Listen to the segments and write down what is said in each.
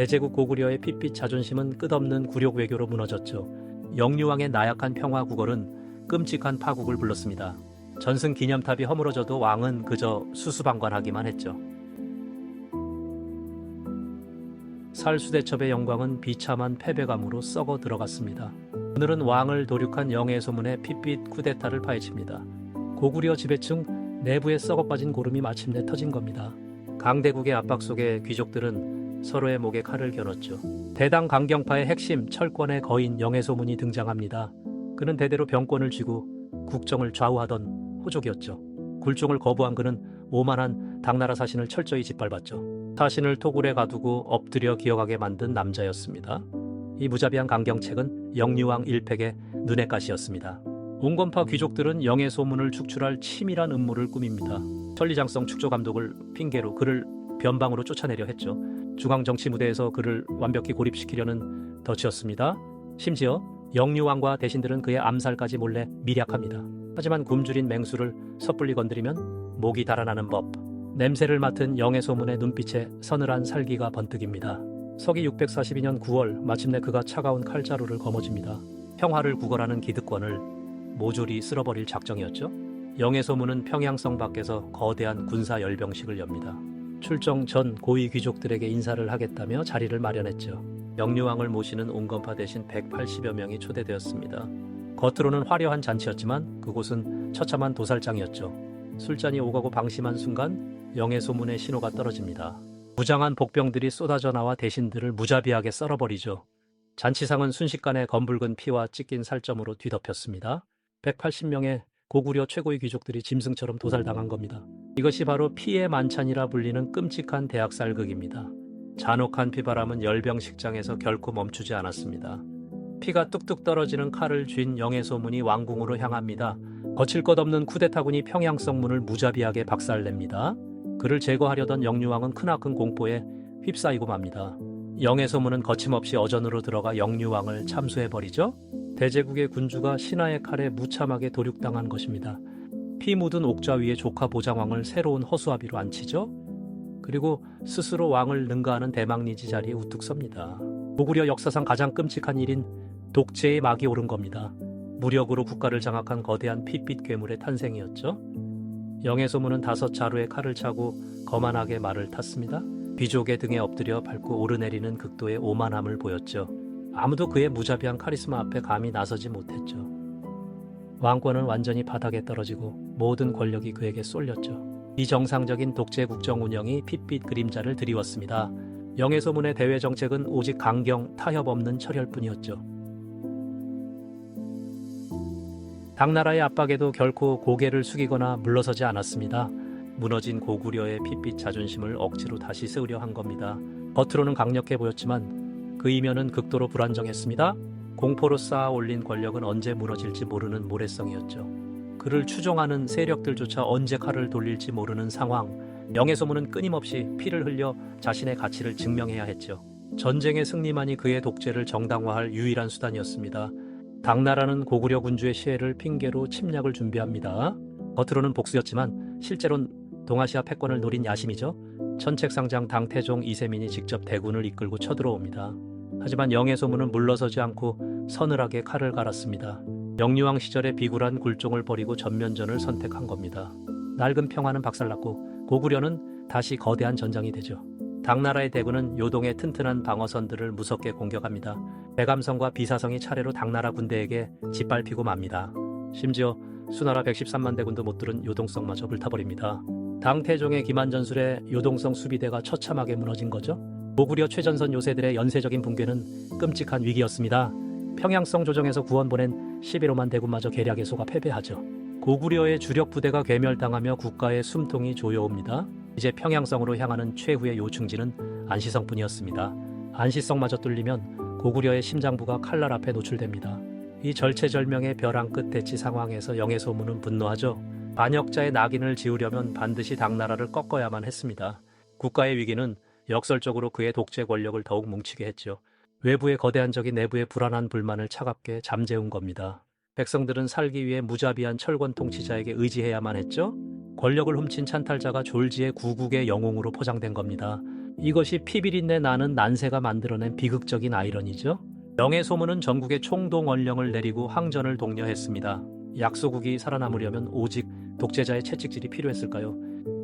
대제국 고구려의 핏빛 자존심은 끝없는 굴욕 외교로 무너졌죠. 영유왕의 나약한 평화 구걸은 끔찍한 파국을 불렀습니다. 전승 기념탑이 허물어져도 왕은 그저 수수방관하기만 했죠. 살수대첩의 영광은 비참한 패배감으로 썩어 들어갔습니다. 오늘은 왕을 도륙한 영의 소문의 핏빛 쿠데타를 파헤칩니다. 고구려 지배층 내부에 썩어빠진 고름이 마침내 터진 겁니다. 강대국의 압박 속에 귀족들은 서로의 목에 칼을 겨눴죠. 대당 강경파의 핵심 철권의 거인 영의 소문이 등장합니다. 그는 대대로 병권을 쥐고 국정을 좌우하던 호족이었죠. 굴종을 거부한 그는 오만한 당나라 사신을 철저히 짓밟았죠. 사신을 토굴에 가두고 엎드려 기어가게 만든 남자였습니다. 이 무자비한 강경책은 영유왕 일팩의 눈의 가시였습니다. 온건파 귀족들은 영의 소문을 축출할 치밀한 음모를 꾸밉니다. 천리장성 축조 감독을 핑계로 그를 변방으로 쫓아내려 했죠. 중앙 정치 무대에서 그를 완벽히 고립시키려는 덫이었습니다. 심지어 영유왕과 대신들은 그의 암살까지 몰래 미략합니다. 하지만 굶주린 맹수를 섣불리 건드리면 목이 달아나는 법. 냄새를 맡은 영의 소문의 눈빛에 서늘한 살기가 번뜩입니다. 서기 642년 9월 마침내 그가 차가운 칼자루를 거머쥡니다. 평화를 구걸하는 기득권을 모조리 쓸어버릴 작정이었죠. 영의 소문은 평양성 밖에서 거대한 군사 열병식을 엽니다. 출정 전 고위 귀족들에게 인사를 하겠다며 자리를 마련했죠. 영유왕을 모시는 온건파 대신 180여 명이 초대되었습니다. 겉으로는 화려한 잔치였지만 그곳은 처참한 도살장이었죠. 술잔이 오가고 방심한 순간 영의 소문의 신호가 떨어집니다. 무장한 복병들이 쏟아져 나와 대신들을 무자비하게 썰어버리죠. 잔치상은 순식간에 검붉은 피와 찢긴 살점으로 뒤덮였습니다. 180명의 고구려 최고의 귀족들이 짐승처럼 도살당한 겁니다. 이것이 바로 피의 만찬이라 불리는 끔찍한 대학살극입니다. 잔혹한 피바람은 열병식장에서 결코 멈추지 않았습니다. 피가 뚝뚝 떨어지는 칼을 쥔 영의 소문이 왕궁으로 향합니다. 거칠 것 없는 쿠데타군이 평양성문을 무자비하게 박살냅니다. 그를 제거하려던 영유왕은 크나큰 공포에 휩싸이고 맙니다. 영의 소문은 거침없이 어전으로 들어가 영유왕을 참수해버리죠. 대제국의 군주가 신하의 칼에 무참하게 도륙당한 것입니다. 피 묻은 옥좌 위에 조카 보장왕을 새로운 허수아비로 앉히죠. 그리고 스스로 왕을 능가하는 대망리지 자리에 우뚝 섭니다. 고구려 역사상 가장 끔찍한 일인 독재의 막이 오른 겁니다. 무력으로 국가를 장악한 거대한 핏빛 괴물의 탄생이었죠. 영의 소문은 5자루의 칼을 차고 거만하게 말을 탔습니다. 귀족의 등에 엎드려 밟고 오르내리는 극도의 오만함을 보였죠. 아무도 그의 무자비한 카리스마 앞에 감히 나서지 못했죠. 왕권은 완전히 바닥에 떨어지고 모든 권력이 그에게 쏠렸죠. 비정상적인 독재 국정 운영이 핏빛 그림자를 드리웠습니다. 영의 소문의 대외 정책은 오직 강경, 타협 없는 철혈뿐이었죠. 당나라의 압박에도 결코 고개를 숙이거나 물러서지 않았습니다. 무너진 고구려의 핏빛 자존심을 억지로 다시 세우려 한 겁니다. 겉으로는 강력해 보였지만 그 이면은 극도로 불안정했습니다. 공포로 쌓아 올린 권력은 언제 무너질지 모르는 모래성이었죠. 그를 추종하는 세력들조차 언제 칼을 돌릴지 모르는 상황. 영의 소문은 끊임없이 피를 흘려 자신의 가치를 증명해야 했죠. 전쟁의 승리만이 그의 독재를 정당화할 유일한 수단이었습니다. 당나라는 고구려 군주의 시해를 핑계로 침략을 준비합니다. 겉으로는 복수였지만 실제로는 동아시아 패권을 노린 야심이죠. 천책상장 당태종 이세민이 직접 대군을 이끌고 쳐들어옵니다. 하지만 영의 소문은 물러서지 않고 서늘하게 칼을 갈았습니다. 영유왕 시절의 비굴한 굴종을 버리고 전면전을 선택한 겁니다. 낡은 평화는 박살났고 고구려는 다시 거대한 전장이 되죠. 당나라의 대군은 요동의 튼튼한 방어선들을 무섭게 공격합니다. 백암성과 비사성이 차례로 당나라 군대에게 짓밟히고 맙니다. 심지어 수나라 113만 대군도 못 들은 요동성마저 불타버립니다. 당태종의 기만전술에 요동성 수비대가 처참하게 무너진 거죠. 고구려 최전선 요새들의 연쇄적인 붕괴는 끔찍한 위기였습니다. 평양성 조정에서 구원 보낸 11호만 대군마저 계략에 속아 패배하죠. 고구려의 주력 부대가 괴멸당하며 국가의 숨통이 조여옵니다. 이제 평양성으로 향하는 최후의 요충지는 안시성뿐이었습니다. 안시성마저 뚫리면 고구려의 심장부가 칼날 앞에 노출됩니다. 이 절체절명의 벼랑 끝 대치 상황에서 영의 소문은 분노하죠. 반역자의 낙인을 지우려면 반드시 당나라를 꺾어야만 했습니다. 국가의 위기는 역설적으로 그의 독재 권력을 더욱 뭉치게 했죠. 외부의 거대한 적이 내부의 불안한 불만을 차갑게 잠재운 겁니다. 백성들은 살기 위해 무자비한 철권 통치자에게 의지해야만 했죠. 권력을 훔친 찬탈자가 졸지의 구국의 영웅으로 포장된 겁니다. 이것이 피비린내 나는 난세가 만들어낸 비극적인 아이러니죠. 영의 소문은 전국에 총동 원령을 내리고 항전을 독려했습니다. 약소국이 살아남으려면 오직 독재자의 채찍질이 필요했을까요?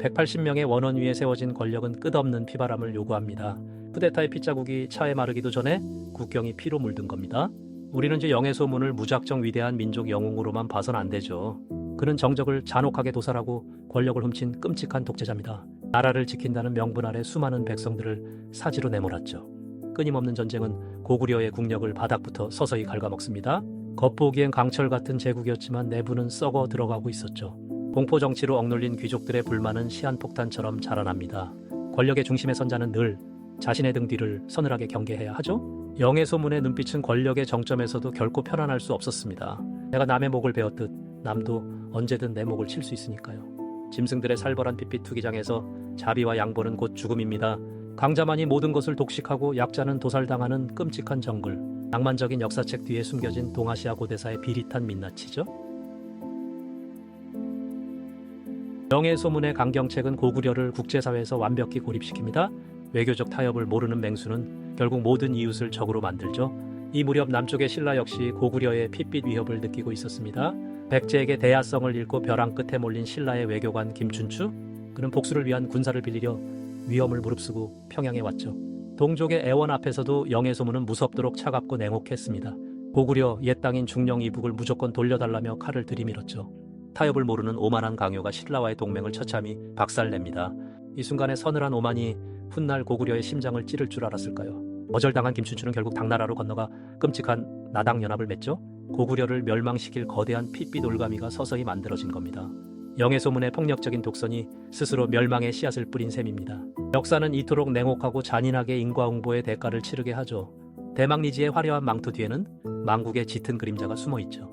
180명의 원원 위에 세워진 권력은 끝없는 피바람을 요구합니다. 쿠데타의 핏자국이 차에 마르기도 전에 국경이 피로 물든 겁니다. 우리는 이제 영의 소문을 무작정 위대한 민족 영웅으로만 봐선 안 되죠. 그는 정적을 잔혹하게 도살하고 권력을 훔친 끔찍한 독재자입니다. 나라를 지킨다는 명분 아래 수많은 백성들을 사지로 내몰았죠. 끊임없는 전쟁은 고구려의 국력을 바닥부터 서서히 갉아먹습니다. 겉보기엔 강철 같은 제국이었지만 내부는 썩어 들어가고 있었죠. 공포 정치로 억눌린 귀족들의 불만은 시한폭탄처럼 자라납니다. 권력의 중심에 선 자는 늘 자신의 등 뒤를 서늘하게 경계해야 하죠. 영의 소문의 눈빛은 권력의 정점에서도 결코 편안할 수 없었습니다. 내가 남의 목을 베었듯 남도 언제든 내 목을 칠 수 있으니까요. 짐승들의 살벌한 핏빛 투기장에서 자비와 양보는 곧 죽음입니다. 강자만이 모든 것을 독식하고 약자는 도살당하는 끔찍한 정글. 낭만적인 역사책 뒤에 숨겨진 동아시아 고대사의 비릿한 민낯이죠. 영의 소문의 강경책은 고구려를 국제사회에서 완벽히 고립시킵니다. 외교적 타협을 모르는 맹수는 결국 모든 이웃을 적으로 만들죠. 이 무렵 남쪽의 신라 역시 고구려의 핏빛 위협을 느끼고 있었습니다. 백제에게 대야성을 잃고 벼랑 끝에 몰린 신라의 외교관 김춘추, 그는 복수를 위한 군사를 빌리려 위험을 무릅쓰고 평양에 왔죠. 동족의 애원 앞에서도 영의 소문은 무섭도록 차갑고 냉혹했습니다. 고구려 옛 땅인 중령 이북을 무조건 돌려달라며 칼을 들이밀었죠. 타협을 모르는 오만한 강요가 신라와의 동맹을 처참히 박살냅니다. 이 순간에 서늘한 오만이 훗날 고구려의 심장을 찌를 줄 알았을까요? 거절당한 김춘추는 결국 당나라로 건너가 끔찍한 나당연합을 맺죠. 고구려를 멸망시킬 거대한 핏빛 올가미가 서서히 만들어진 겁니다. 영의 소문의 폭력적인 독선이 스스로 멸망의 씨앗을 뿌린 셈입니다. 역사는 이토록 냉혹하고 잔인하게 인과응보의 대가를 치르게 하죠. 대망리지의 화려한 망토 뒤에는 망국의 짙은 그림자가 숨어있죠.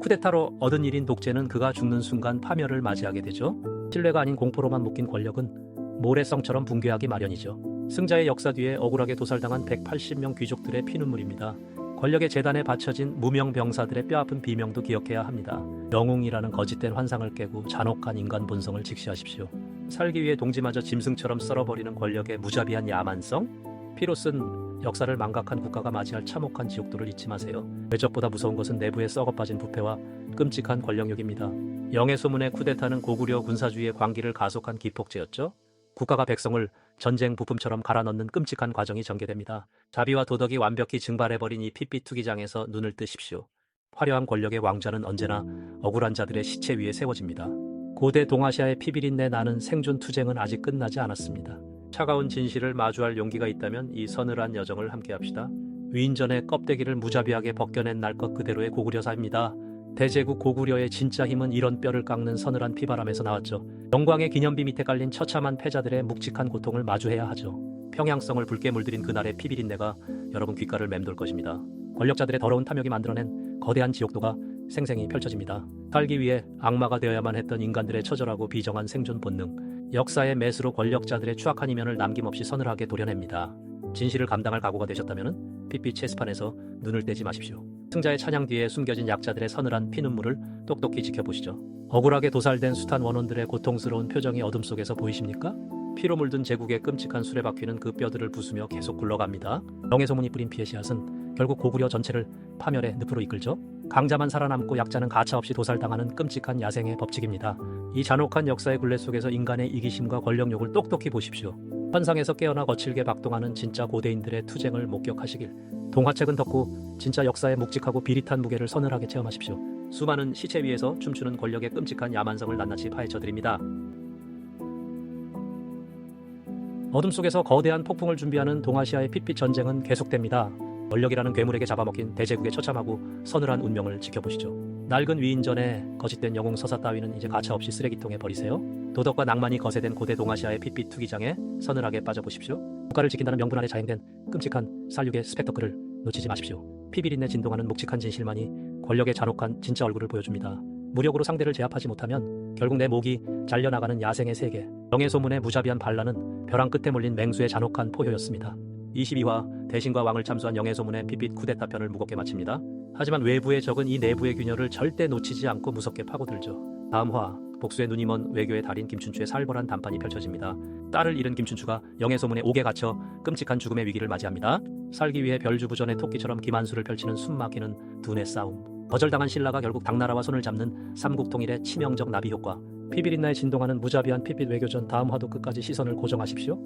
쿠데타로 얻은 일인 독재는 그가 죽는 순간 파멸을 맞이하게 되죠. 신뢰가 아닌 공포로만 묶인 권력은 모래성처럼 붕괴하기 마련이죠. 승자의 역사 뒤에 억울하게 도살당한 180명 귀족들의 피눈물입니다. 권력의 재단에 바쳐진 무명 병사들의 뼈아픈 비명도 기억해야 합니다. 영웅이라는 거짓된 환상을 깨고 잔혹한 인간 본성을 직시하십시오. 살기 위해 동지마저 짐승처럼 썰어버리는 권력의 무자비한 야만성? 피로 쓴 역사를 망각한 국가가 맞이할 참혹한 지옥도를 잊지 마세요. 외적보다 무서운 것은 내부에 썩어빠진 부패와 끔찍한 권력욕입니다. 영의 소문의 쿠데타는 고구려 군사주의의 광기를 가속한 기폭제였죠. 국가가 백성을 전쟁 부품처럼 갈아넣는 끔찍한 과정이 전개됩니다. 자비와 도덕이 완벽히 증발해버린 이 핏빛 투기장에서 눈을 뜨십시오. 화려한 권력의 왕좌는 언제나 억울한 자들의 시체 위에 세워집니다. 고대 동아시아의 피비린내 나는 생존 투쟁은 아직 끝나지 않았습니다. 차가운 진실을 마주할 용기가 있다면 이 서늘한 여정을 함께합시다. 위인전의 껍데기를 무자비하게 벗겨낸 날 것 그대로의 고구려사입니다. 대제국 고구려의 진짜 힘은 이런 뼈를 깎는 서늘한 피바람에서 나왔죠. 영광의 기념비 밑에 깔린 처참한 패자들의 묵직한 고통을 마주해야 하죠. 평양성을 붉게 물들인 그날의 피비린내가 여러분 귓가를 맴돌 것입니다. 권력자들의 더러운 탐욕이 만들어낸 거대한 지옥도가 생생히 펼쳐집니다. 살기 위해 악마가 되어야만 했던 인간들의 처절하고 비정한 생존 본능, 역사의 매수로 권력자들의 추악한 이면을 남김없이 서늘하게 도려냅니다. 진실을 감당할 각오가 되셨다면 핏빛 체스판에서 눈을 떼지 마십시오. 승자의 찬양 뒤에 숨겨진 약자들의 서늘한 피눈물을 똑똑히 지켜보시죠. 억울하게 도살된 숱한 원혼들의 고통스러운 표정이 어둠 속에서 보이십니까? 피로 물든 제국의 끔찍한 수레바퀴는 그 뼈들을 부수며 계속 굴러갑니다. 영의 소문이 뿌린 피의 씨앗은 결국 고구려 전체를 파멸의 늪으로 이끌죠. 강자만 살아남고 약자는 가차없이 도살당하는 끔찍한 야생의 법칙입니다. 이 잔혹한 역사의 굴레 속에서 인간의 이기심과 권력욕을 똑똑히 보십시오. 환상에서 깨어나 거칠게 박동하는 진짜 고대인들의 투쟁을 목격하시길. 동화책은 덮고 진짜 역사의 묵직하고 비릿한 무게를 서늘하게 체험하십시오. 수많은 시체 위에서 춤추는 권력의 끔찍한 야만성을 낱낱이 파헤쳐드립니다. 어둠 속에서 거대한 폭풍을 준비하는 동아시아의 핏빛 전쟁은 계속됩니다. 권력이라는 괴물에게 잡아먹힌 대제국의 처참하고 서늘한 운명을 지켜보시죠. 낡은 위인전에 거짓된 영웅 서사 따위는 이제 가차없이 쓰레기통에 버리세요. 도덕과 낭만이 거세된 고대 동아시아의 핏빛 투기장에 서늘하게 빠져보십시오. 국가를 지킨다는 명분 아래 자행된 끔찍한 살육의 스펙터클을 놓치지 마십시오. 피비린내 진동하는 묵직한 진실만이 권력의 잔혹한 진짜 얼굴을 보여줍니다. 무력으로 상대를 제압하지 못하면 결국 내 목이 잘려나가는 야생의 세계. 영의 소문의 무자비한 반란은 벼랑 끝에 몰린 맹수의 잔혹한 포효였습니다. 22화 대신과 왕을 참수한 영의 소문의 핏빛 쿠데타 편을 무겁게 마칩니다. 하지만 외부의 적은 이 내부의 균열을 절대 놓치지 않고 무섭게 파고들죠. 다음 화 복수의 눈이 먼 외교의 달인 김춘추의 살벌한 단판이 펼쳐집니다. 딸을 잃은 김춘추가 영해소문의 옥에 갇혀 끔찍한 죽음의 위기를 맞이합니다. 살기 위해 별주부전의 토끼처럼 기만수를 펼치는 숨막히는 두뇌 싸움. 거절당한 신라가 결국 당나라와 손을 잡는 삼국통일의 치명적 나비 효과. 피비린나에 진동하는 무자비한 핏빛 외교전. 다음 화도 끝까지 시선을 고정하십시오.